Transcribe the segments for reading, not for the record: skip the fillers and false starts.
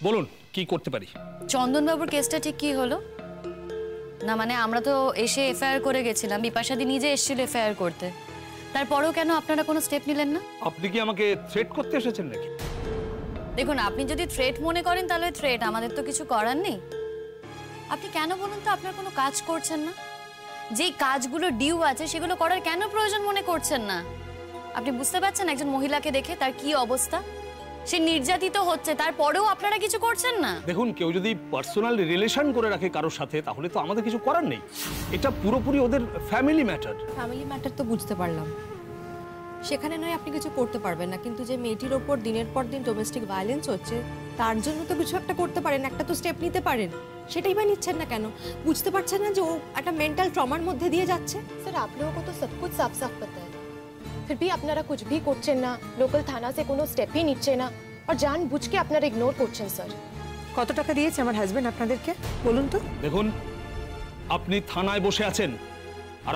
বলুন কি করতে পারি? চন্দন বাবুর কেসটা ঠিক কি হলো? না মানে আমরা তো এসে এফআইআর করে গেছিলাম, বিপাশাদি নিজে এসেছিল এফআইআর করতে, তারপরেও কেন আপনারা কোনো স্টেপ নিলেন না? আপনি কি আমাকে থ্রেট করতে এসেছেন নাকি? দেখুন, আপনি যদি থ্রেট মনে করেন তাহলে থ্রেট, আমাদের তো কিছু করার নেই। আপনি কেন বলুন তো আপনার কোনো কাজ করছেন না? যেই কাজগুলো ডিউ আছে সেগুলো করার কেন প্রয়োজন মনে করছেন না? আপনি বুঝতে পারছেন একজন মহিলাকে দেখে তার কি অবস্থা? সে নির্যাতিত হচ্ছে, তারপরেও আপনারা কিছু করছেন না। দেখুন, কেউ যদি পার্সোনাল রিলেশন করে রাখে কারোর সাথে তাহলে তো আমাদের কিছু করার নেই। এটা পুরোপুরি ওদের ফ্যামিলি ম্যাটার। ফ্যামিলি ম্যাটার তো বুঝতে পারলাম, সেখানে নয় আপনি কিছু করতে পারবেন না, কিন্তু যে মেয়েটির ওপর দিনের পর দিন ডোমেস্টিক ভায়োলেন্স হচ্ছে তার জন্য তো কিছু একটা করতে পারেন, একটা তো স্টেপ নিতে পারেন। সেটাই বা নিচ্ছেন না কেন? বুঝতে পারছেন না যে ও একটা মেন্টাল ট্রমার মধ্যে দিয়ে যাচ্ছে? सर आप लोगों को तो सब कुछ साफ साफ पता है, फिर भी আপনারা कुछ भी করছেন না, লোকাল থানা से কোনো স্টেপই নিচ্ছে না, আর জানবুঝ के আপনারা ইগনোর করছেন। স্যার কত টাকা দিয়েছে আমার হাজবেন্ড আপনাদেরকে বলুন তো? দেখুন, আপনি থানায় বসে আছেন আর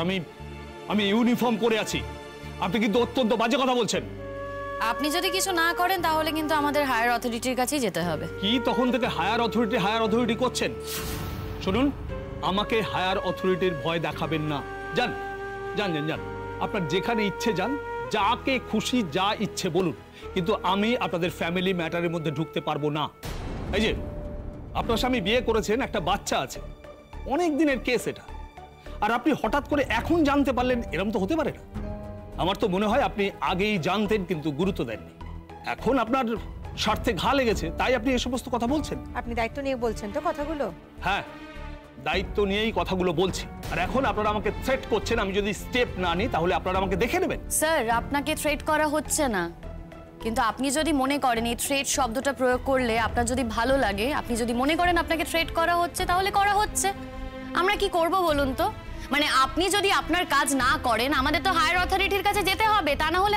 আমি ইউনিফর্ম পরে আছি। আপনি কিন্তু অত্যন্ত বাজে কথা বলছেন। আপনি যদি কিছু না করেন তাহলে কিন্তু আমাদের হায়ার অথরিটির কাছেই যেতে হবে। কি তখন থেকে হায়ার অথরিটি করছেন? শুনুন, আমাকে হায়ার অথরিটির ভয় দেখাবেন না। যান যান যান যান, আপনার যেখানে ইচ্ছে যান, যাকে খুশি যা ইচ্ছে বলুন, কিন্তু আমি আপনাদের ফ্যামিলি ম্যাটারের মধ্যে ঢুকতে পারবো না। এই যে আপনার স্বামী বিয়ে করেছেন, একটা বাচ্চা আছে, অনেক দিনের কেস এটা, আর আপনি হঠাৎ করে এখন জানতে পারলেন, এরকম তো হতে পারে না। আমার তো মনে হয় আপনি আগেই জানতেন কিন্তু গুরুত্ব দেননি। এখন আপনার স্বার্থে ঘা লেগেছে তাই আপনি এই সমস্ত কথা বলছেন। আপনি দায়িত্ব নিয়ে বলছেন তো কথাগুলো? হ্যাঁ, দায়িত্ব নিয়েই কথাগুলো বলছি। আর এখন আপনারা আমাকে থ্রেট করছেন, আমি যদি স্টেপ না নিই তাহলে আপনারা আমাকে দেখে নেবেন। স্যার, আপনাকে থ্রেট করা হচ্ছে না, কিন্তু আপনি যদি মনে করেন এই থ্রেট শব্দটা প্রয়োগ করলে আপনার যদি ভালো লাগে, আপনি যদি মনে করেন আপনাকে থ্রেট করা হচ্ছে, তাহলে করা হচ্ছে। আমরা কি করব বলুন তো? মানে আপনি যদি আপনার কাজ না করেন, আমাদের তো হায়ার অথরিটির কাছে যেতে হবে, তা না হলে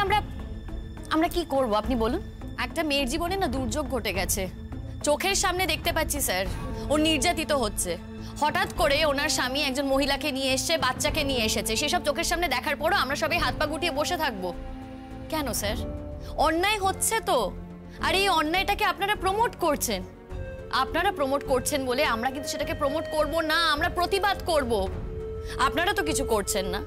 আমরা কি করব আপনি বলুন? একটা মেয়ের জীবনে না দুর্যোগ ঘটে গেছে, চোখের সামনে দেখতে পাচ্ছি স্যার, ও নির্যাতিত হচ্ছে। হঠাৎ করে ওনার স্বামী একজন মহিলাকে নিয়ে এসেছে, বাচ্চাকে নিয়ে এসেছে, সেসব চোখের সামনে দেখার পরও আমরা সবাই হাত পা গুটিয়ে বসে থাকবো কেন স্যার? অন্যায় হচ্ছে তো, আর এই অন্যায়টাকে আপনারা প্রমোট করছেন। আপনারা প্রমোট করছেন বলে আমরা কিন্তু সেটাকে প্রমোট করব না, আমরা প্রতিবাদ করব। আপনারা তো কিছু করছেন না।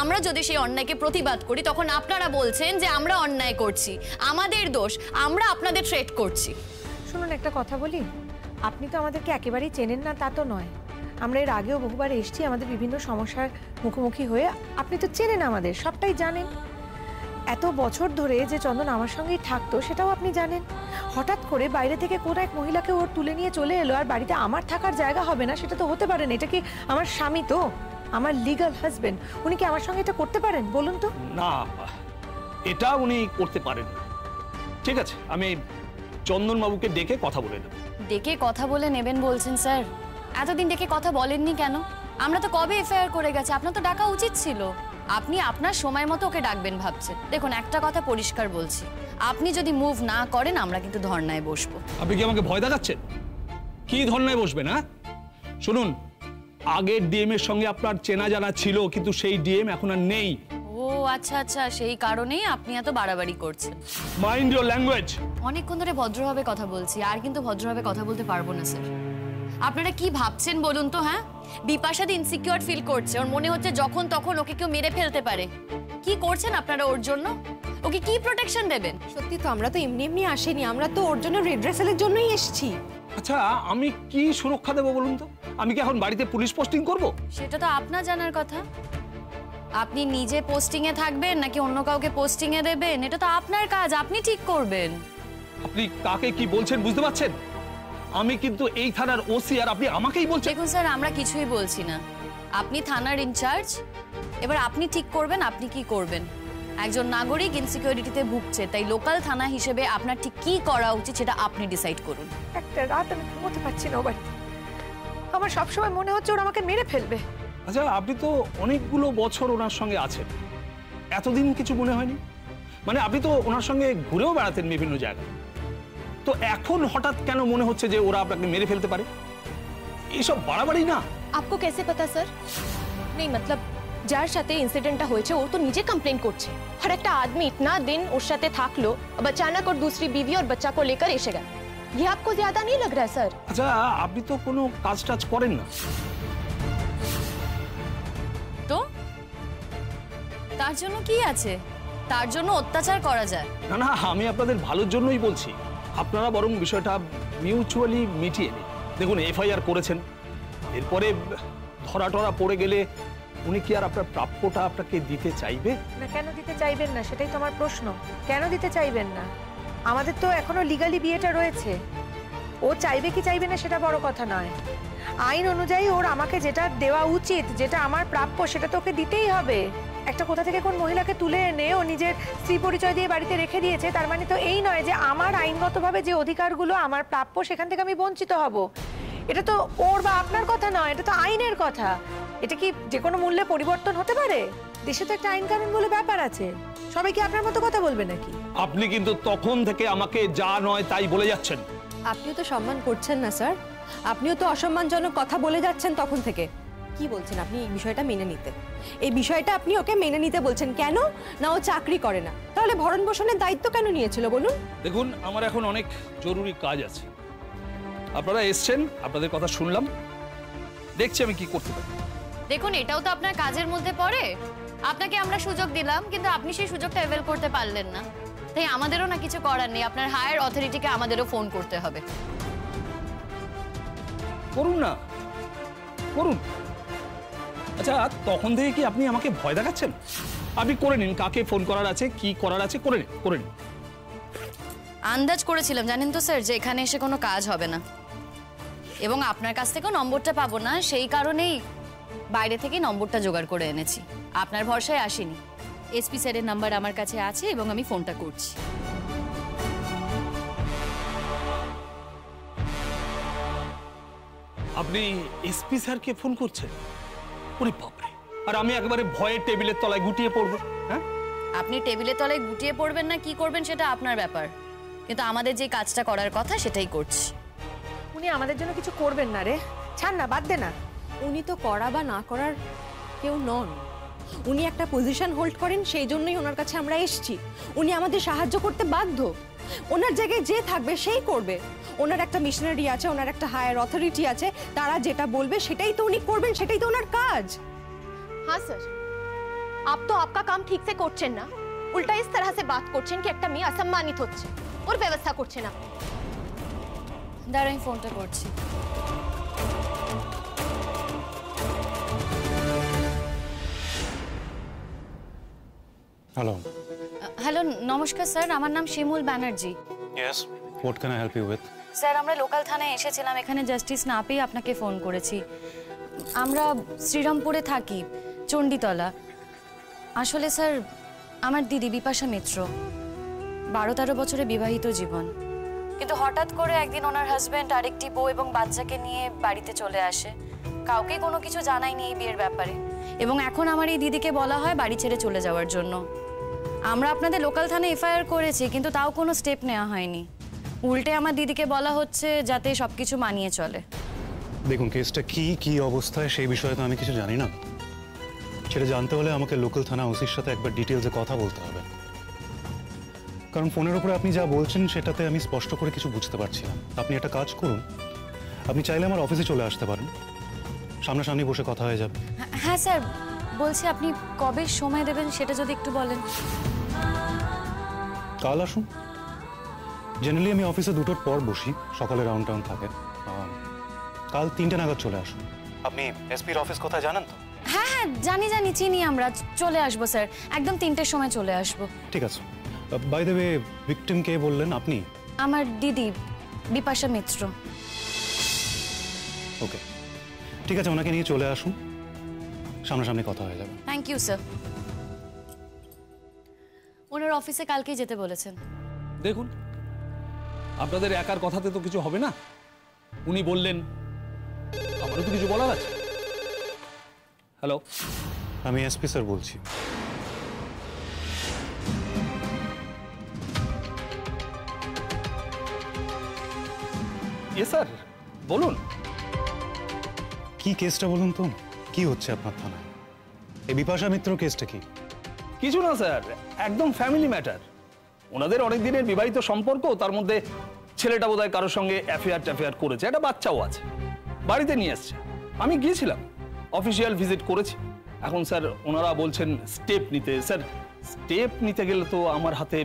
আমরা যদি সেই অন্যায়কে প্রতিবাদ করি তখন আপনারা বলছেন যে আমরা অন্যায় করছি, আমাদের দোষ, আমরা আপনাদের থ্রেট করছি। শুনুন, একটা কথা বলি, আপনি তো আমাদেরকে একেবারেই চেনেন না তা তো নয়। আমরা এর আগেও বহুবার এসেছি, আমাদের বিভিন্ন সমস্যার মুখোমুখি হয়ে। আপনি তো চেনেন আমাদের, সবটাই জানেন। এত বছর ধরে যে চন্দন আমার সঙ্গেই থাকতো সেটাও আপনি জানেন। হঠাৎ করে বাইরে থেকে কোন এক মহিলাকে ওর তুলে নিয়ে চলে এলো, আর বাড়িতে আমার থাকার জায়গা হবে না, সেটা তো হতে পারে না। এটা কি আমার স্বামী, তো আমার লিগ্যাল হাজবেন্ড, উনি কি আমার সঙ্গে এটা করতে পারেন বলুন তো? না, এটা উনি করতে পারেন না। ঠিক আছে, আমি চন্দন বাবুকে ডেকে কথা বলে নেব। ডেকে কথা বলে নেবেন বলছেন স্যার? এতদিন ডেকে কথা বলেননি কেন? আমরা তো কবে এফআইআর করে গেছে, আপনার তো ডাকা উচিত ছিল। আপনি আপনার সময় মতো ওকে ডাকবেন ভাবছেন। দেখুন, একটা কথা পরিষ্কার বলছি, আপনি যদি মুভ না করেন আমরা কিন্তু ধর্নায় বসবো। আপনি কি আমাকে ভয় দেখাচ্ছেন? কি ধর্নায় বসবেন? হ্যাঁ, শুনুন, আগের ডিএম এর সঙ্গে আপনার চেনা জানা ছিল, কিন্তু সেই ডিএম এখন আর নেই। ও আচ্ছা আচ্ছা, সেই কারণেই আপনি এত বাড়াবাড়ি করছেন। Mind your language. অনেকক্ষণ ধরে ভদ্রভাবে কথা বলছি, আর কিন্তু ভদ্রভাবে কথা বলতে পারবো না স্যার। আপনারা কি ভাবছেন বলুন তো? হ্যাঁ, বিপাশাদি ইনসিকিউর ফিল করছে, ওর মনে হচ্ছে যখন তখন ওকে কেউ মেরে ফেলতে পারে। কি করছেন আপনারা ওর জন্য? ওকে কি প্রোটেকশন দেবেন? সত্যি তো, আমরা তো এমনি এমনি আসিনি, আমরা তো ওর জন্য রিড্রেসালের জন্যই এসেছি। আচ্ছা, আমি কি সুরক্ষা দেবো বলুন তো? আমি কি এখন বাড়িতে পুলিশ পোস্টিং করব? সেটা তো আপনার জানার কথা। আপনি নিজে পোস্টিং এ থাকবেন নাকি অন্য কাউকে পোস্টিং এ দেবেন, এটা তো আপনার কাজ, আপনি ঠিক করবেন। আপনি কাকে কি বলছেন বুঝতে পারছেন? আমি কিন্তু এই থানার ওসি, আর আপনি আমাকেই বলছেন। দেখুন স্যার, আমরা কিছুই বলছি না, আপনি থানার ইনচার্জ, এবার আপনি ঠিক করবেন আপনি কি করবেন। একজন নাগরিক ইনসিকিউরিটিতে ভুগছে, তাই লোকাল থানা হিসেবে আপনার ঠিক কি করা উচিত সেটা আপনি ডিসাইড করুন। একটা রাত আমি ঘুমোতে পারছি না ও বাড়িতে, আমার সবসময় মনে হচ্ছে ওরা আমাকে মেরে ফেলবে। আচ্ছা, আপনি তো অনেকগুলো বছর ওনার সঙ্গে আছেন, এতদিন কিছু মনে হয়নি? মানে আপনি তো ওনার সঙ্গে ঘুরেও বেড়াতেন বিভিন্ন জায়গায়, তো এখন হঠাৎ কেন মনে হচ্ছে যে ওরা আপনাকে মেরে ফেলতে পারে? এইসব বাড়াবাড়ি না। आपको कैसे पता सर? नहीं मतलब যার সাথে ইনসিডেন্টটা হয়েছে ও তো নিজে কমপ্লেন করছে, আর একটা আদমি ইতনা দিন ওর সাথে থাকলো, अब अचानक और दूसरी बीवी और बच्चा को लेकर এসে গেল। ये आपको ज्यादा नहीं लग रहा है सर? আচ্ছা, আপনি তো কোনো কাজ টাজ করেন না। তো তার জন্য কি আছে? তার জন্য অত্যাচার করা যায়। না না, আমি আপনাদের ভালোর জন্যই বলছি। আপনারা বরং বিষয়টা মিউচুয়ালি মিটিয়ে নিন। দেখুন, এফআইআর করেছেন, এরপরে ধরা টরা পড়ে গেলে উনি কি আর আপনার প্রাপ্যটা আপনাকে দিতে চাইবে? না, কেন দিতে চাইবেন না সেটাই তো আমার প্রশ্ন। কেন দিতে চাইবেন না? আমাদের তো এখনো লিগালি বিয়েটা রয়েছে। ও চাইবে কি চাইবে না সেটা বড় কথা নয়। আইন অনুযায়ী ওর আমাকে যেটা দেওয়া উচিত, যেটা আমার প্রাপ্য, সেটা তো ওকে দিতেই হবে। একটা কোথা থেকে কোন মহিলাকে তুলে এনে ও নিজের স্ত্রী পরিচয় দিয়ে বাড়িতে রেখে দিয়েছে, তার মানে তো এই নয় যে আমার আইনগতভাবে যে অধিকারগুলো আমার প্রাপ্য সেখান থেকে আমি বঞ্চিত হব। এটা তো ওর বা আপনার কথা নয়, এটা তো আইনের কথা। এটা কি যে কোনো মূল্যে পরিবর্তন হতে পারে? দেশে তো একটা আইন কানুন বলে ব্যাপার আছে। সবাই কি আপনার মতো কথা বলবে নাকি? আপনি কিন্তু তখন থেকে আমাকে যা নয় তাই বলে যাচ্ছেন। আপনিও তো সম্মান করছেন না স্যার, আপনিও তো অসম্মানজনক কথা বলে যাচ্ছেন তখন থেকে। কি বলছেন আপনি এই বিষয়টা মেনে নিতে? এই বিষয়টা আপনি ওকে মেনে নিতে বলছেন কেন? না ও চাকরি করে না, তাহলে ভরণ পোষণের দায়িত্ব কেন নিয়েছিল বলুন? দেখুন, আমার এখন অনেক জরুরি কাজ আছে। আপনারা এসছেন, আপনাদের কথা শুনলাম, দেখছি আমি কি করতে পারি। দেখুন, এটাও তো আপনার কাজের মধ্যে পড়ে। আপনাকে আমরা সুযোগ দিলাম, কিন্তু আপনি সেই সুযোগটা অ্যাভেল করতে পারলেন না। তাই আমাদেরও না কিছু করার নেই, আপনার হায়ার অথরিটিকে আমাদেরও ফোন করতে হবে। করুন না, করুন। আচ্ছা, তখন থেকে কি আপনি আমাকে ভয় দেখাচ্ছেন? আপনি করে নিন, কাকে ফোন করার আছে, কি করার আছে করে নিন, করে নিন। আন্দাজ করেছিলাম জানেন তো স্যার, যে এখানে এসে কোনো কাজ হবে না এবং আপনার কাছ থেকেও নম্বরটা পাবো না, সেই কারণেই বাইরে থেকে নম্বরটা জোগাড় করে এনেছি। আপনার ভরসায় আসিনি। এসপি স্যারের নাম্বার আমার কাছে আছে এবং আমি ফোনটা করছি। আপনি এসপি স্যারকে ফোন করছেন? ওরে বাপরে! আর আমি একবারে ভয়ে টেবিলের তলায় গুটিয়ে পড়বো? হ্যাঁ, আপনি টেবিলের তলায় গুটিয়ে পড়বেন না কি করবেন সেটা আপনার ব্যাপার, কিন্তু আমাদের যে কাজটা করার কথা সেটাই করছি। উনি আমাদের জন্য কিছু করবেন না রে, ছাড় না, বাদ দে না। উনি তো করা বা না করার কেউ নন, উনি একটা পজিশন হোল্ড করেন, সেই জন্যই ওনার কাছে আমরা এসেছি। উনি আমাদের সাহায্য করতে বাধ্য। ওনার জায়গায় যে থাকবে সেই করবে। ওনার একটা মিশনারি আছে, ওনার একটা হায়ার অথরিটি আছে, তারা যেটা বলবে সেটাই তো উনি করবেন, সেটাই তো ওনার কাজ। हाँ सर, आप तो आपका काम ठीक से করছেন না, উল্টা इस तरह से बात করছেন कि একটা মেয়ে অসম্মানিত হচ্ছে, ওর ব্যবস্থা করছেন আপনি। দাঁড়াই, ফোনটা করছি। Hello. হ্যালো, নমস্কার স্যার, আমার নাম Shimul Banerjee. Yes. What can I help you with? Sir, আমরা লোকাল থানায় এসেছিলাম, এখানে জাস্টিস না পেয়ে আপনাকে ফোন করেছি। আমরা শ্রীরামপুরে থাকি, চণ্ডীতলা। আসলে স্যার, আমার দিদি বিপাশা মিত্র, 12-13 বছরের বিবাহিত জীবন, কিন্তু হঠাৎ করে একদিন ওনার হাজব্যান্ড আরেকটি বউ এবং বাচ্চাকে নিয়ে বাড়িতে চলে আসে। কাউকে কোনো কিছু জানায়নি এই বিয়ের ব্যাপারে, এবং এখন আমার এই দিদিকে বলা হয় বাড়ি ছেড়ে চলে যাওয়ার জন্য। আমরা আপনাদের লোকাল থানায় এফআইআর করেছি, কিন্তু তাও কোনো স্টেপ নেওয়া হয়নি। উল্টে আমার দিদিকে বলা হচ্ছে যাতে সবকিছু মানিয়ে চলে। দেখুন, কেসটা কি অবস্থায় সেই বিষয়ে তো আমি কিছু জানি না। সেটা জানতে হলে আমাকে লোকাল থানা ওসির সাথে একবার ডিটেলসে কথা বলতে হবে, কারণ ফোনের উপরে আপনি যা বলছেন সেটাতে আমি স্পষ্ট করে কিছু বুঝতে পারছি না। আপনি একটা কাজ করুন, আপনি চাইলে আমার অফিসে চলে আসতে পারেন, সামনাসামনি বসে কথা হয়ে যাবে। হ্যাঁ স্যার, বলছি আপনি কবে সময় দেবেন সেটা যদি একটু বলেন। কাল আসুন। জেনারেলি আমি অফিসে 2টোর পর বসি, সকালে রাউন্ড টাউন থাকে। কাল 3টে নাগাদ চলে আসুন। আপনি এসপির অফিস কোথায় জানেন তো? হ্যাঁ হ্যাঁ, জানি চিনি আমরা। চলে আসবো স্যার, একদম 3টের সময় চলে আসবো। ঠিক আছে। বাই দ্য ওয়ে, ভিকটিম কে বললেন আপনি? আমার দিদি বিপাশা মিত্র। ওকে, ঠিক আছে, ওনাকে নিয়ে চলে আসুন, সামনাসামনি কথা হয়ে যাবে। Thank you sir. ওনার অফিসে কালকেই যেতে বলেছেন। দেখুন, আপনাদের একার কথাতে তো কিছু হবে না। উনি বললেন, আমারও তো কিছু বলার আছে। হ্যালো, আমি এসপি স্যার বলছি। ইয়ে স্যার, বলুন। কি কেসটা বলুন তো, কি হচ্ছে আপনার থানায়? এই বিপাশা মিত্র কেসটা কি? কিছু না স্যার, একদম ফ্যামিলি ম্যাটার। ওনাদের অনেক দিনের বিবাহিত সম্পর্ক, তার মধ্যে ছেলেটা বোধহয় কারোর সঙ্গে অ্যাফেয়ার করেছে, একটা বাচ্চাও আছে, বাড়িতে নিয়ে এসছে। আমি গিয়েছিলাম, অফিসিয়াল ভিজিট করেছি। এখন স্যার ওনারা বলছেন স্টেপ নিতে। স্যার স্টেপ নিতে গেলে তো আমার হাতে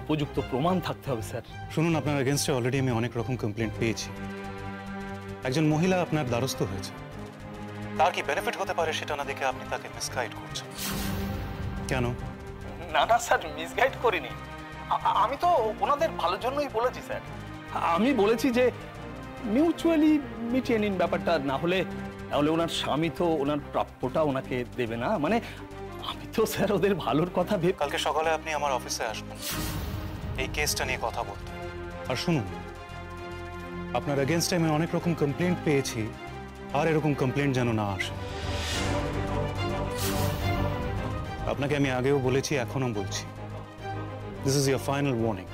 উপযুক্ত প্রমাণ থাকতে হবে স্যার। শুনুন, আপনার এগেনস্টে অলরেডি আমি অনেক রকম কমপ্লেন্ট পেয়েছি। একজন মহিলা আপনার দ্বারস্থ হয়েছে, তার কি বেনিফিট হতে পারে সেটা না দেখে আপনি তাকে মিসগাইড করছেন কেন? না না স্যার, মিসগাইড করিনি। আমি তো ওনাদের ভালোর জন্যই বলেছি স্যার। আমি বলেছি যে মিউচুয়ালি মিটিয়ে নিন ব্যাপারটা, না হলে ওনার স্বামী তো ওনার প্রাপ্যটা ওনাকে দেবে না। মানে আমি তো স্যার ওদের ভালোর কথা ভেবে। কালকে সকালে আপনি আমার অফিসে আসবেন এই কেসটা নিয়ে কথা বলতে। আর শুনুন, আপনার এগেনস্টে আমি অনেক রকম কমপ্লেন্ট পেয়েছি, আর এরকম কমপ্লেন্ট যেন না আসে। আপনাকে আমি আগেও বলেছি, এখনো বলছি, this is year final warning.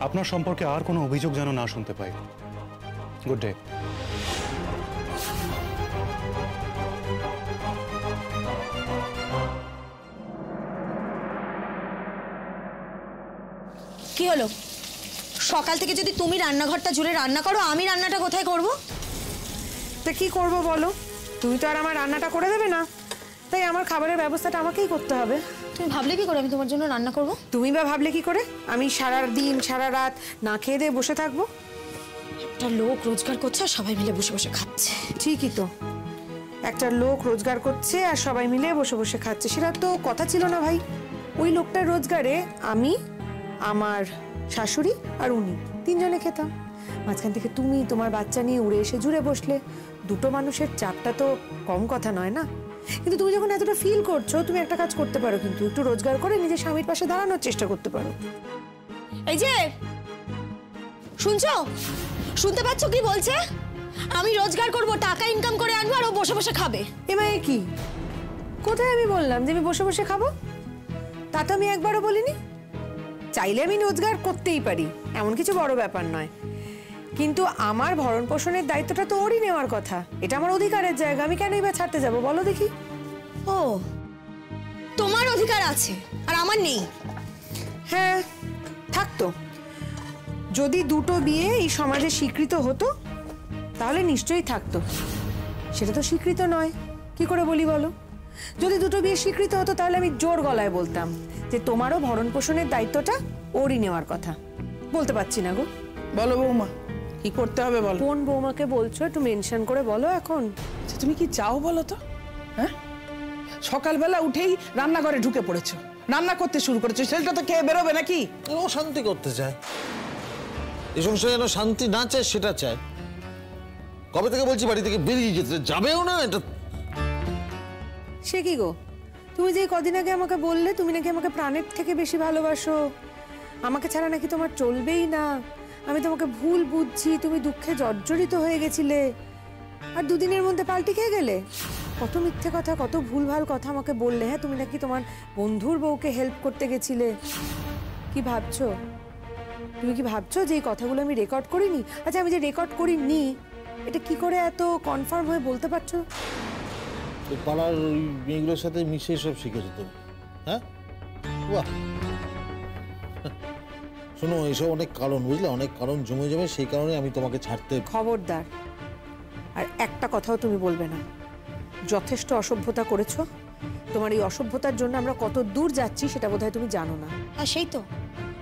আপনার সম্পর্কে আর কোনো অভিযোগ যেন না শুনতে পাই। Good day. কি হলো? সকাল থেকে যদি তুমি রান্নাঘরটা জুড়ে রান্না করো, আমি রান্নাটা কোথায় করব? তা কি করব বলো? তুমি তো আর আমার রান্নাটা করে দেবে না, তাই আমার খাবারের ব্যবস্থাটা আমাকেই করতে হবে। তুমি ভাবলে কি করে আমি তোমার জন্য রান্না করব? তুমি বা ভাবলে কি করে আমি সারা দিন সারা রাত না খেয়ে দিয়ে বসে থাকবো? একটা লোক রোজগার করছে আর সবাই মিলে বসে বসে খাচ্ছে। ঠিকই তো, একটা লোক রোজগার করছে আর সবাই মিলে বসে বসে খাচ্ছে, সেটা তো কথা ছিল না ভাই। ওই লোকটার রোজগারে আমি, আমার শাশুড়ি আর উনি তিনজনে খেতাম। মাঝখান থেকে তুমি তোমার বাচ্চা নিয়ে উড়ে এসে জুড়ে বসলে। দুটো মানুষের চাপটা তো কম কথা নয় না। কিন্তু তুমি যখন এতটা ফিল করছো, তুমি একটা কাজ করতে পারো, কিন্তু একটু রোজগার করে নিজের স্বামীর পাশে দাঁড়ানোর চেষ্টা করতে পারো। এই যে শুনছো, শুনতে পাচ্ছ কি বলছে? আমি রোজগার করব, টাকা ইনকাম করে আনবো, আর ও বসে বসে খাবে। এমায়ে কি? কোথায় আমি বললাম যে আমি বসে বসে খাবো? তা তো আমি একবারও বলিনি। চাইলে আমি রোজগার করতেই পারি, এমন কিছু বড় ব্যাপার নয়, কিন্তু আমার ভরণ পোষণের দায়িত্বটা তো ওরই নেওয়ার কথা। এটা আমার অধিকারের জায়গা, আমি কেনই বা ছাড়তে যাবো বলো দেখি? ও, তোমার অধিকার আছে আর আমার নেই? হ্যাঁ থাকতো। যদি দুটো বিয়ে এই সমাজে স্বীকৃত হতো তাহলে নিশ্চয়ই থাকতো। সেটা তো স্বীকৃত নয়, কি করে বলি বলো? যদি দুটো বিয়ে স্বীকৃত হতো তাহলে আমি জোর গলায় বলতাম যে তোমারও ভরণ পোষণের দায়িত্বটা ওরই নেওয়ার কথা। বলতে পারছি না গো। বলো বৌমা, কি করতে হবে বলো। কোন বৌমাকে বলছো একটু মেনশন করে বলো এখন। আচ্ছা, তুমি কি চাও বলো তো? হ্যাঁ, সকালবেলা উঠেই রান্নাঘরে ঢুকে পড়েছো, রান্না করতে শুরু করেছো, ছেলেটা তো খেয়ে বেরোবে নাকি? ও শান্তি করতে চায়, এই সংসারে যেন শান্তি না চায় সেটা চায়। কবে থেকে বলছি বাড়ি থেকে বেরিয়ে যেতে, যাবেও না। এটা সে কি গো, তুমি যে কদিন আগে আমাকে বললে তুমি নাকি আমাকে প্রাণের থেকে বেশি ভালোবাসো, আমাকে ছাড়া নাকি তোমার চলবেই না, আমি তোমাকে ভুল বুঝছি, তুমি দুঃখে জর্জরিত হয়ে গেছিলে, আর দুদিনের মধ্যে পাল্টে খেয়ে গেলে। কত মিথ্যে কথা, কত ভুলভাল কথা আমাকে বললে। হ্যাঁ, তুমি নাকি তোমার বন্ধুর বউকে হেল্প করতে গেছিলে। কি ভাবছো? তুমি কি ভাবছো যে এই কথাগুলো আমি রেকর্ড করিনি? আচ্ছা, আমি যে রেকর্ড করিনি এটা কি করে এত কনফার্ম হয়ে বলতে পারছো? ওই পাড়ার ওই মেয়েগুলোর সাথে মিশে সব শিখেছো তুমি? হ্যাঁ, বাহ। শোনো, এইসব অনেক কারণ, বুঝলে, অনেক কারণ জমে যাবে, সেই কারণে আমি তোমাকে ছাড়তে। খবরদার, আর একটা কথাও তুমি বলবে না। যথেষ্ট অসভ্যতা করেছো। তোমার এই অসভ্যতার জন্য আমরা কত দূর যাচ্ছি সেটা বোধহয় তুমি জানো না। আর সেই তো,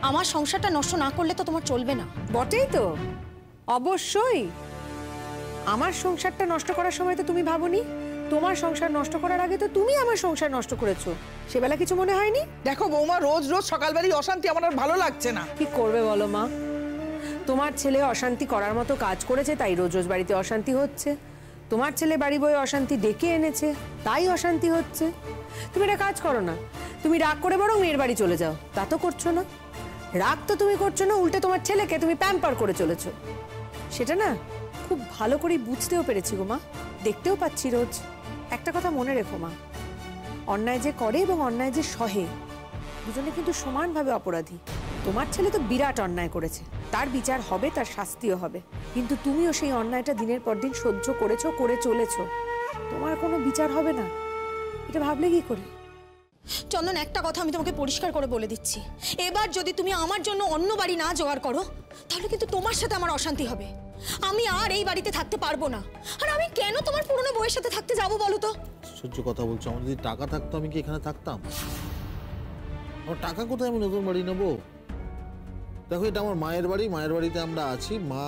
আমার সংসারটা নষ্ট না করলে তো তোমার চলবে না। বটেই তো, অবশ্যই। আমার সংসারটা নষ্ট করার সময় তো তুমি ভাবোনি, তোমার সংসার নষ্ট করার আগে তো তুমি আমার সংসার নষ্ট করেছো। সেবেলা কিছু মনে হয়নি? দেখো বৌমা, রোজ রোজ সকালবেলায় অশান্তি আমার আর ভালো লাগছে না। কি করবে বলো মা? তোমার ছেলে অশান্তি করার মতো কাজ করেছে তাই রোজ রোজ বাড়িতে অশান্তি হচ্ছে। তোমার ছেলে বাড়ি বয়ে অশান্তি ডেকে এনেছে তাই অশান্তি হচ্ছে। তুমি একটা কাজ করো না, তুমি রাগ করে বরং মেয়ের বাড়ি চলে যাও। তা তো করছো না। রাগ তো তুমি করছো না, উল্টে তোমার ছেলেকে তুমি প্যাম্পার করে চলেছো। সেটা না খুব ভালো করে বুঝতেও পেরেছি গো মা, দেখতেও পাচ্ছি রোজ। একটা কথা মনে রেখো মা, অন্যায় যে করে এবং অন্যায় যে সহে দুজনে কিন্তু সমানভাবে অপরাধী। তোমার ছেলে তো বিরাট অন্যায় করেছে, তার বিচার হবে, তার শাস্তিও হবে, কিন্তু তুমিও সেই অন্যায়টা দিনের পর দিন সহ্য করেছো, করে চলেছো। তোমার কোনো বিচার হবে না, এটা ভাবলে কি করে? চন্দন, একটা কথা আমি তোমাকে পরিষ্কার করে বলে দিচ্ছি, এবার যদি তুমি আমার জন্য অন্য বাড়ি না জোগাড় করো তাহলে কিন্তু তোমার সাথে আমার অশান্তি হবে। আমি আর এই বাড়িতে থাকতে পারবো না। আর আমি কেন তোমার পুরনো বউয়ের সাথে থাকতে যাবো বলো তো? সহ্য কথা বলছো, আমার যদি টাকা থাকতো আমি কি এখানে থাকতাম? আমার টাকা কোথায় আমি নতুন বাড়ি নেবো? দেখো, এটা আমার মায়ের বাড়ি, মায়ের বাড়িতে আমরা আছি। মা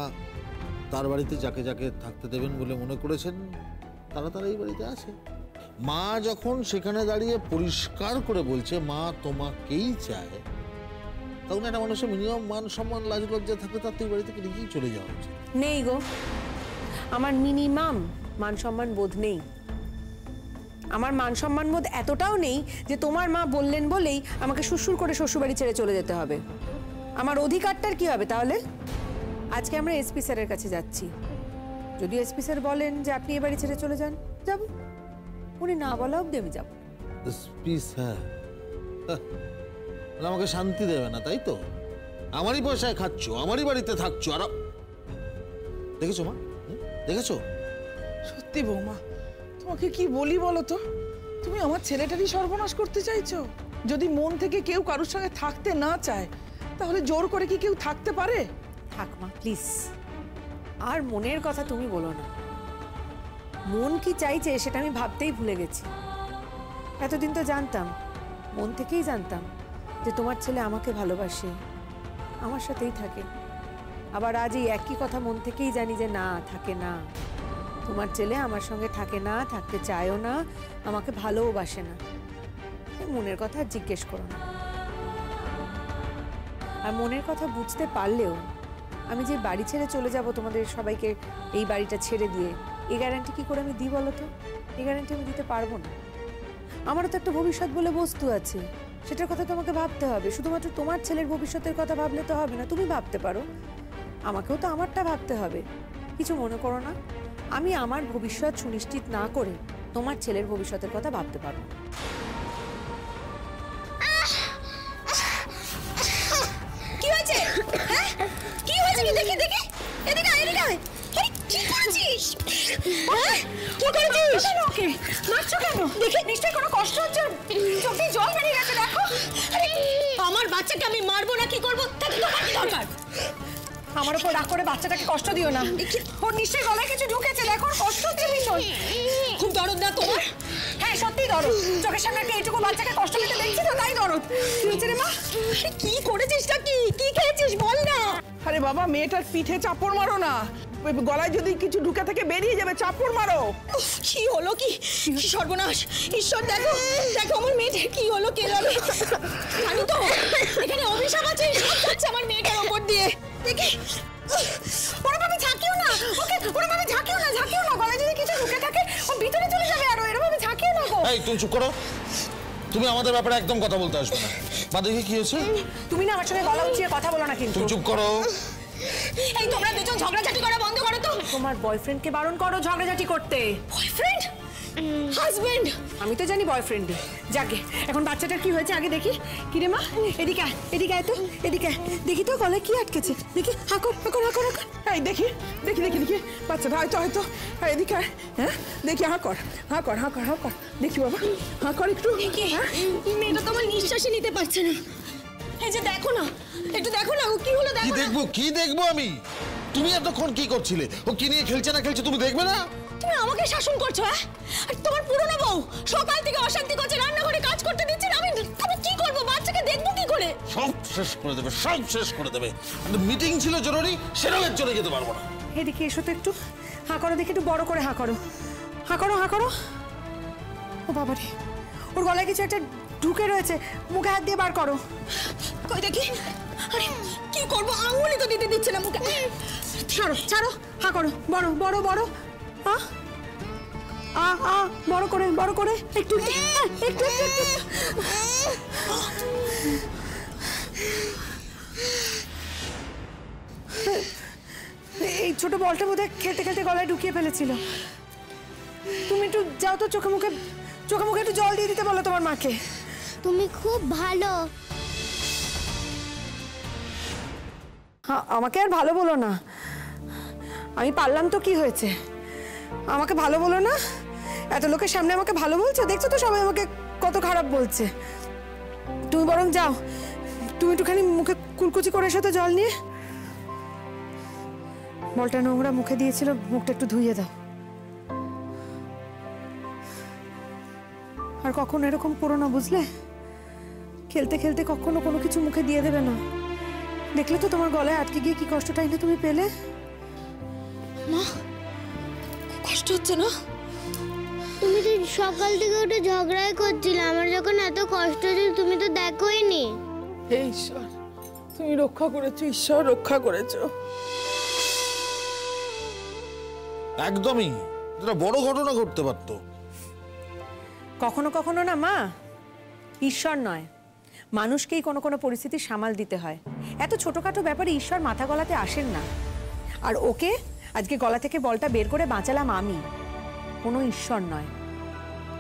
তার বাড়িতে যাকে যাকে থাকতে দেবেন বলে মনে করেছেন তারা তারা এই বাড়িতে আছে। মা যখন সেখানে দাঁড়িয়ে পরিষ্কার করে বলছে মা তোমাকেই চায়, তখন একটা মানুষের মিনিমাম মান সম্মান লাজ লজ্জা থাকলে তার তো এই বাড়ি থেকে নিজেই চলে যাওয়া উচিত। নেই গো, আমার মিনিমাম মান সম্মান বোধ নেই। আমার মান সম্মান বোধ এতটাও নেই যে তোমার মা বললেন বলেই আমাকে সুরসুর করে শ্বশুরবাড়ি ছেড়ে চলে যেতে হবে। আমার অধিকারটার কি হবে তাহলে? আজকে আমরা এসপি স্যারের কাছে যাচ্ছি। যদি এসপি স্যার বলেন যে আপনি এ বাড়ি ছেড়ে চলে যান, যাব। উনি না বলা অব্দি আমি যাব। স্যার আমাকে শান্তি দেবে না, তাই তো? আমারই পয়সায় খাচ্ছ, আমারই বাড়িতে থাকছো। আর দেখেছো মা, দেখেছো? সত্যি বৌমা, তোমাকে কি বলি বলো তো? তুমি আমার ছেলেটারই সর্বনাশ করতে চাইছো। যদি মন থেকে কেউ কারোর সঙ্গে থাকতে না চায় তাহলে জোর করে কি কেউ থাকতে পারে? থাক মা, প্লিজ। আর মনের কথা তুমি বলো না। মন কি চাইছে সেটা আমি ভাবতেই ভুলে গেছি। এতদিন তো জানতাম, মন থেকেই জানতাম যে তোমার ছেলে আমাকে ভালোবাসে, আমার সাথেই থাকে। আবার আজ এই একই কথা মন থেকেই জানি যে না, থাকে না। তোমার ছেলে আমার সঙ্গে থাকে না, থাকতে চায়ও না, আমাকে ভালোবাসে না। মনের কথা আর জিজ্ঞেস করো না। আর মনের কথা বুঝতে পারলেও আমি যে বাড়ি ছেড়ে চলে যাব তোমাদের সবাইকে, এই বাড়িটা ছেড়ে দিয়ে, এই গ্যারান্টি কি করে আমি দিই বলো তো? এই গ্যারান্টি আমি দিতে পারবো না। আমারও তো একটা ভবিষ্যৎ বলে বস্তু আছে, সেটার কথা তোমাকে ভাবতে হবে। শুধুমাত্র তোমার ছেলের ভবিষ্যতের কথা ভাবলে তো হবে না। তুমি ভাবতে পারো, আমাকেও তো আমারটা ভাবতে হবে। কিছু মনে করো না, আমি আমার ভবিষ্যৎ সুনিশ্চিত না করে তোমার ছেলের ভবিষ্যতের কথা ভাবতে পারবো না। কি হয়েছে? হ্যাঁ, কি হয়েছে? কি দেখি দেখি, এদিকে আয়, এদিকে আয়। আরে কি করেছিস? হ্যাঁ, কি করেছিস? ওকে মারছো কেন? দেখি নিশ্চয়ই কোনো কষ্ট হচ্ছে, চোখে জল বেরিয়ে গেছে। দেখো, আরে আমার বাচ্চাকে আমি মারবো না কি করবো, তাতে তোমার কি দরকার? আমার উপর রাগ করে বাচ্চাটাকে কষ্ট দিও না। ওর নিশ্চয়ই গলায় কিছু ঢুকেছে, দেখো কষ্ট হচ্ছে ভীষণ। খুব দরদ না তোমার? হ্যাঁ সত্যি দরদ। চোখের সামনে একটা এইটুকু বাচ্চাকে কষ্ট পেতে দেখছি তো, তাই দরদ। কি হয়েছে রে মা? কি করেছিসটা? কি কি খেয়েছিস বল না। আরে বাবা, মেয়েটার পিঠে চাপড় মারো না। গলায় যদি কিছু ঢুকে থেকে বেরিয়ে যাবে, চাপড় মারো। কি হলো? কি কি সর্বনাশ! ঈশ্বর, দেখো দেখো আমার মেয়েটার কি হলো, কে জানে। আমি তো এখানে অভিশাপ আছে, সব যাচ্ছে আমার মেয়েটার ওপর দিয়ে। দেখি ওরা ভাবে ঝাঁকিও না, ওকে ওরা ভাবে ঝাঁকিও না, ঝাঁকিও না। গলায় যদি কিছু ঢুকে থাকে ও ভিতরে চলে যাবে, আর এরা ভাবে ঝাঁকিও না গো। এই তুমি চুপ করো, তুমি আমাদের ব্যাপারে একদম কথা বলতে আসবে না। মা দেখি কি হয়েছে? তুমি না আমার সঙ্গে গলা উঁচিয়ে কথা বলো না কিন্তু। তুমি চুপ করো। এই তোমরা দুজন ঝগড়াঝাটি করা বন্ধ করো তো। তোমার বয়ফ্রেন্ডকে বারণ করো ঝগড়াঝাটি করতে। বয়ফ্রেন্ড? হাজবেন্ড? আমি তো জানি বয়ফ্রেন্ডই। যাকে এখন বাচ্চাটার কি হয়েছে আগে দেখি। কি রে মা, এদিকে আয়, এদিকে আয় তো, এদিকে আয়। দেখি তো গলায় কি আটকেছে, দেখি। হাঁকর হাঁকর হাঁকর হাঁকর। এই দেখি দেখি দেখি দেখি, বাচ্চাটা হয়তো হয়তো এদিকে আয়। হ্যাঁ দেখি, হাঁকর হাঁকর হাঁকর হাঁকর। দেখি বাবা, হাঁকর একটু। মেয়েটা তো আমার নিঃশ্বাসই নিতে পারছে না। এই যে দেখো না, একটু দেখো না, ও কি হলো কি দেখো না। দেখবো, কি দেখবো আমি? তুমি এতক্ষণ কি করছিলে? ও কি নিয়ে খেলছে না খেলছে তুমি দেখবে না? তুমি আমাকে শাসন করছো? হ্যাঁ, আর তোমার পুরনো বউ সকাল থেকে অশান্তি করছে, রান্নাঘরে কাজ করতে দিচ্ছে না। আমি কি করবো? বাচ্চাকে দেখবো কি করে? সব শেষ করে দেবে, সব শেষ করে দেবে। মিটিং ছিল জরুরি, সেটাও চলে যেতে পারবো না। এদিকে এসো তো একটু। হাঁ করো দেখি, একটু বড় করে হাঁ করো, হাঁ করো হাঁ করো। ও বাবারে, ওর গলায় কিছু একটা ঢুকে রয়েছে, মুখে হাত দিয়ে বার করো। কই দেখি। আরে কি করবো, আঙুলি তো দিতে দিচ্ছে না মুখে। ছাড়ো ছাড়ো, হাঁ করো, বড় বড় বড়। বড় করে বড় করে, একটু একটু একটু। এই ছোট বলটা বোধহয় খেলতে খেলতে গলায় ঢুকিয়ে ফেলেছিল। তুমি একটু যাও তো, চোখে মুখে একটু জল দিয়ে দিতে বলো তোমার মাকে। তুমি খুব ভালো। আমাকে আর ভালো বলো না, আমি পারলাম তো কি হয়েছে। আমাকে ভালো বলো না, এত লোকের সামনে আমাকে ভালো বলছো, দেখছো তো সবাই আমাকে কত খারাপ বলছে। তুমি বরং যাও, তুমি একটুখানি মুখে কুলকুচি করে এসো তো জল নিয়ে। বলটা নোংরা মুখে দিয়েছিল, মুখটা একটু ধুইয়ে দাও। আর কখনো এরকম করো না, বুঝলে? খেলতে খেলতে কখনো কোনো কিছু মুখে দিয়ে দেবে না। দেখলে তো তোমার গলায় আটকে গিয়ে কি কষ্টটাই না তুমি পেলে। মা, কষ্ট হচ্ছে না? তুমি তো সকাল থেকে উঠে ঝগড়াই করছিলে, আমার যখন এত কষ্ট হচ্ছে তুমি তো দেখোই নি। হে ঈশ্বর, তুমি রক্ষা করেছো, ঈশ্বর রক্ষা করেছো। একদমই, এটা বড় ঘটনা ঘটতে পারতো। কখনো কখনো না মা, ঈশ্বর নয়, মানুষকেই কোনো কোনো পরিস্থিতি সামাল দিতে হয়। এত ছোটখাটো ব্যাপারে ঈশ্বর মাথা গলাতে আসেন না। আর ওকে আজকে গলা থেকে বলটা বের করে বাঁচালাম আমি, কোনো ঈশ্বর নয়।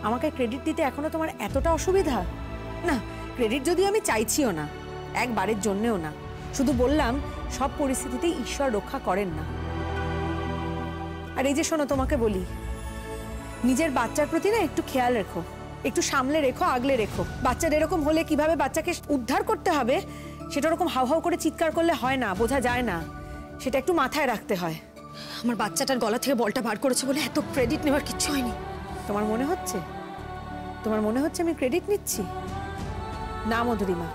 আমাকে ক্রেডিট দিতে এখনো তোমার এতটা অসুবিধা? না, ক্রেডিট যদি আমি চাইছিও না, একবারের জন্যেও না। শুধু বললাম সব পরিস্থিতিতেই ঈশ্বর রক্ষা করেন না। আর এই যে শোনো, তোমাকে বলি, নিজের বাচ্চার প্রতি না একটু খেয়াল রেখো, একটু সামলে রেখো, আগলে রেখো। বাচ্চার এরকম হলে কিভাবে বাচ্চাকে উদ্ধার করতে হবে সেটা ওরকম হাউ হাউ করে চিৎকার করলে হয় না, বোঝা যায় না। সেটা একটু মাথায় রাখতে হয়। আমার বাচ্চাটার গলা থেকে বলটা বার করেছে বলে এত ক্রেডিট নেওয়ার কিচ্ছু হয়নি। তোমার মনে হচ্ছে, তোমার মনে হচ্ছে আমি ক্রেডিট নিচ্ছি? না মধুরিমা,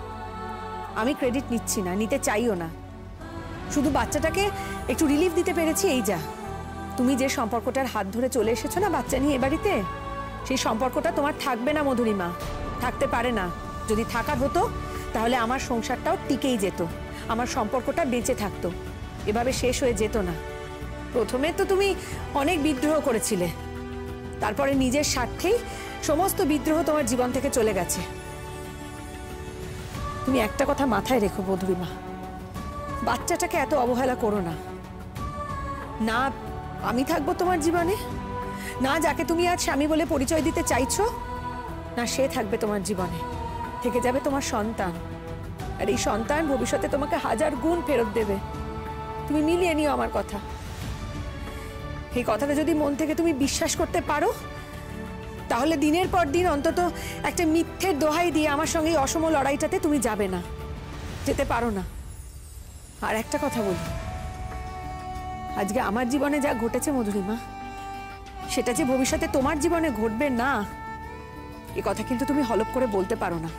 আমি ক্রেডিট নিচ্ছি না, নিতে চাইও না। শুধু বাচ্চাটাকে একটু রিলিফ দিতে পেরেছি, এই যা। তুমি যে সম্পর্কটার হাত ধরে চলে এসেছো না বাচ্চা নিয়ে এ বাড়িতে, সেই সম্পর্কটা তোমার থাকবে না মধুরিমা, থাকতে পারে না। যদি থাকার হতো তাহলে আমার সংসারটাও টিকেই যেত, আমার সম্পর্কটা বেঁচে থাকতো, এভাবে শেষ হয়ে যেত না। প্রথমে তো তুমি অনেক বিদ্রোহ করেছিলে, তারপরে নিজের স্বার্থেই সমস্ত বিদ্রোহ তোমার জীবন থেকে চলে গেছে। তুমি একটা কথা মাথায় রেখো মধুরিমা, বাচ্চাটাকে এত অবহেলা করো না। না আমি থাকবো তোমার জীবনে, না যাকে তুমি আজ স্বামী বলে পরিচয় দিতে চাইছো, না সে থাকবে তোমার জীবনে। থেকে যাবে তোমার সন্তান, আর এই সন্তান ভবিষ্যতে তোমাকে 1000 গুণ ফেরত দেবে। তুমি মিলিয়ে নিও আমার কথা। এই কথাটা যদি মন থেকে তুমি বিশ্বাস করতে পারো, তাহলে দিনের পর দিন অন্তত একটা মিথ্যের দোহাই দিয়ে আমার সঙ্গে এই অসম লড়াইটাতে তুমি যাবে না, যেতে পারো না। আর একটা কথা বলি, আজকে আমার জীবনে যা ঘটেছে মধুরিমা, সেটা যে ভবিষ্যতে তোমার জীবনে ঘটবে না, এ কথা কিন্তু তুমি হলপ করে বলতে পারো না।